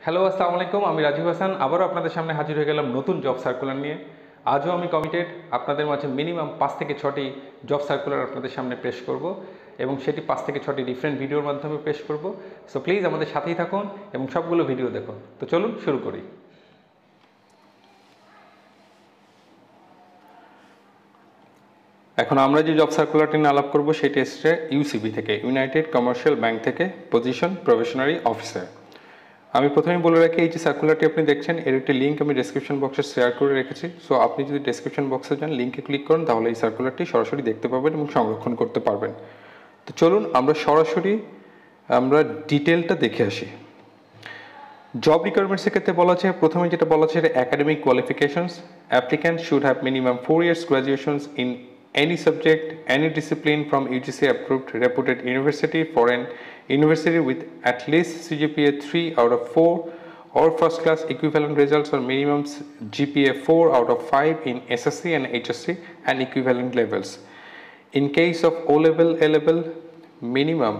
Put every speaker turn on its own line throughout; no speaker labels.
Hello, আসসালামু আলাইকুম। আমি রাজীব হাসান আবারও আপনাদের সামনে হাজির হয়ে গেলাম নতুন জব সার্কুলার নিয়ে। আজও আমি কমিটেড আপনাদের মাঝে মিনিমাম 5 থেকে 6টি জব সার্কুলার আপনাদের সামনে পেশ করব এবং সেটি 5 থেকে 6টি ডিফারেন্ট ভিডিওর মাধ্যমে পেশ করব। সো প্লিজ আমাদের সাথেই থাকুন এবং সবগুলো ভিডিও দেখুন। তো চলুন শুরু করি। এখন আমরা যে জব সার্কুলারটি নিয়ে আলাপ করব সেটি এসেছে ইউসিবি থেকে, ইউনাইটেড কমার্শিয়াল ব্যাংক থেকে, পজিশন প্রফেশনারি অফিসার। আমি প্রথমেই বলে রাখি, এই যে সার্কুলারটি আপনি দেখছেন এর একটি লিঙ্ক আমি ডেসক্রিপশন বক্সে শেয়ার করে রেখেছি। সো আপনি যদি ডেসক্রিপশন বক্সে যান, লিঙ্কে ক্লিক করেন, তাহলে এই সার্কুলারটি সরাসরি দেখতে পাবেন এবং সংরক্ষণ করতে পারবেন। তো চলুন আমরা সরাসরি ডিটেলটা দেখে আসি। জব রিকোয়ারমেন্টসের ক্ষেত্রে বলা আছে, প্রথমে যেটা বলা আছে academic qualifications. Applicant should have minimum 4 years graduations in any subject, any discipline from UGC approved reputed university, foreign university with at least CGPA 3 out of 4 or first class equivalent results or minimum GPA 4 out of 5 in SSC and HSC and equivalent levels. In case of O level, A level, minimum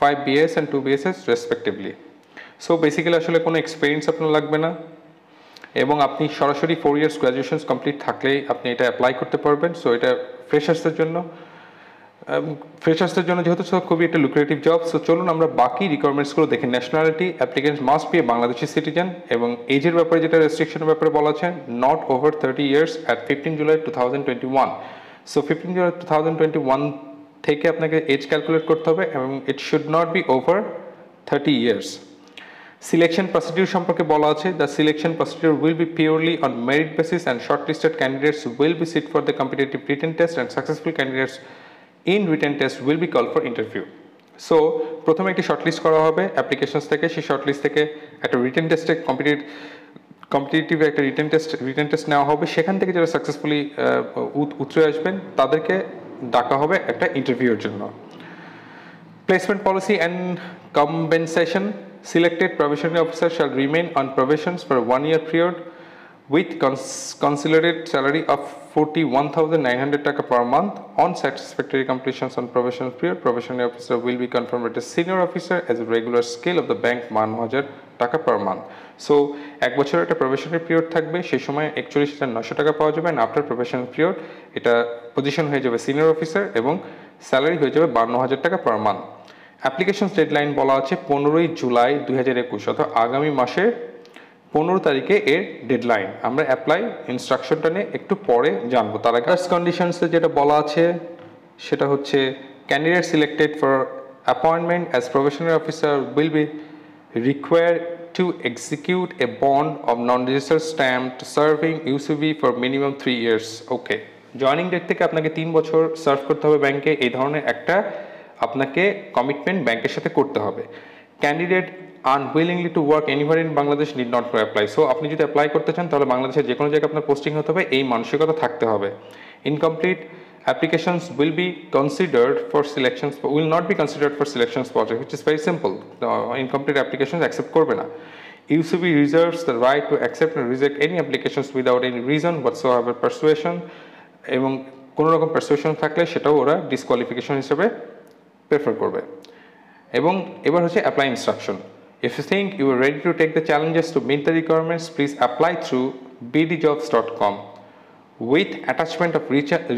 5 BS and 2 BSS respectively. So basically আসলে কোনো experience আপনার লাগবে না এবং আপনি সরাসরি 4 years graduation complete থাকলেই আপনি এটা অ্যাপ্লাই করতে পারবেন। সো এটা ফ্রেশার্সদের জন্য যেহেতু খুবই একটা লুক্রেটিভ জব। সো চলুন আমরা বাকি রিকোয়ারমেন্টসগুলো দেখি। Nationality, applicants must B A Bangladeshi citizen এবং এজের ব্যাপারে যেটা রেস্ট্রিকশনের ব্যাপারে বলা আছে, not over 30 years at 15 July 2021। So 15 July 2021 থেকে আপনাকে এজ ক্যালকুলেট করতে হবে এবং it should not be over 30 years। Selection procedure সম্পর্কে বলা আছে, the selection procedure will be purely on merit basis and shortlisted candidates will be sit for the competitive written test and successful candidates in written test will be call for interview. So প্রথমে একটি shortlist করা হবে applications থেকে, সেই shortlist থেকে একটা written টেস্টে competitive একটা রিটেন টেস্ট নেওয়া হবে। সেখান থেকে যারা সাকসেসফুলি উতরে আসবেন তাদেরকে ডাকা হবে একটা ইন্টারভিউর জন্য। Placement policy and compensation. Selected probationary officer shall remain on probations for a 1-year period with considered salary of 41,900 taka per month. On satisfactory completions on probation period, probationary officer will be confirmed as senior officer as a regular scale of the bank 9,000 টাকা per month. So এক বছর একটা probationary period থাকবে, সেই সময় 41,900 টাকা পাওয়া যাবে। আফটার প্রবেশনারি পিরিয়ড এটা পজিশন হয়ে যাবে সিনিয়র অফিসার এবং স্যালারি হয়ে যাবে 52,000 টাকা পার মান্থ। অ্যাপ্লিকেশন ডেডলাইন বলা আছে 15 জুলাই 2021, অর্থাৎ আগামী মাসের 15 তারিখে এর ডেডলাইন। আমরা অ্যাপ্লাই ইনস্ট্রাকশনটা নিয়ে একটু পরে জানবো। তার আগে কন্ডিশনসে যেটা বলা আছে সেটা হচ্ছে, candidate selected for appointment as professional officer will be required to execute a bond of non-registered stamp to serving UCB for minimum 3 years. Okay, joining date থেকে আপনাকে 3 বছর সার্ভ করতে হবে ব্যাংকে, এই ধরনের একটা আপনাকে কমিটমেন্ট ব্যাংকের সাথে করতে হবে। Candidate unwillingly to work anywhere in Bangladesh need not to apply. So আপনি যদি অ্যাপ্লাই করতে চান তাহলে বাংলাদেশের যে কোনো জায়গায় আপনার পোস্টিং হতে হবে, এই মানসিকতা থাকতে হবে। Incomplete applications will be considered for selections, will not be considered for selections project, which is very simple. Incomplete applications accept করবে না। UCB reserves the right to accept and reject any applications without any reason whatsoever persuasion, এবং কোনো রকম persuasion থাকলে সেটাও ওরা disqualification হিসেবে prefer করবে। এবং এবার হচ্ছে apply instruction. If you think you are ready to take the challenges to meet the requirements, please apply through bdjobs.com with attachment of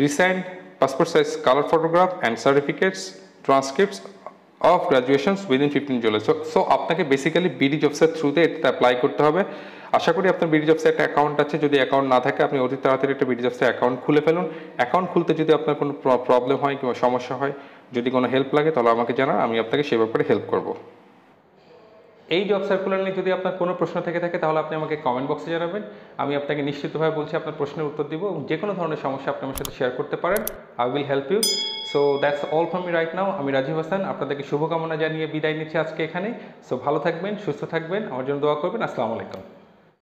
recent passport size color photograph and certificates, transcripts of graduations within 15 July. So আপনাকে basically BD জবসের থ্রুতে এটা apply করতে হবে। আশা করি আপনার BD জবসে একটা account আছে, যদি অ্যাকাউন্ট না থাকে আপনি অতি তাড়াতাড়ি একটা বিডি জবসে অ্যাকাউন্ট খুলে ফেলুন। অ্যাকাউন্ট খুলতে যদি আপনার কোনো প্রবলেম হয় কিংবা সমস্যা হয়, যদি কোনো হেল্প লাগে তাহলে আমাকে জানান, আমি আপনাকে সে ব্যাপারে হেল্প করব। এই জব সার্কুলার নিয়ে যদি আপনার কোনো প্রশ্ন থেকে থাকে তাহলে আপনি আমাকে কমেন্ট বক্সে জানাবেন, আমি আপনাকে নিশ্চিতভাবে বলছি আপনার প্রশ্নের উত্তর দিব এবং যে কোনো ধরনের সমস্যা আপনি আমার সাথে শেয়ার করতে পারেন। I will help you. So that's all from me right now. আমি রাজীব হাসান আপনাদেরকে শুভকামনা জানিয়ে বিদায় নিচ্ছি আজকে এখানে। সো ভালো থাকবেন, সুস্থ থাকবেন, আমার জন্য দোয়া করবেন। আসসালামু আলাইকুম।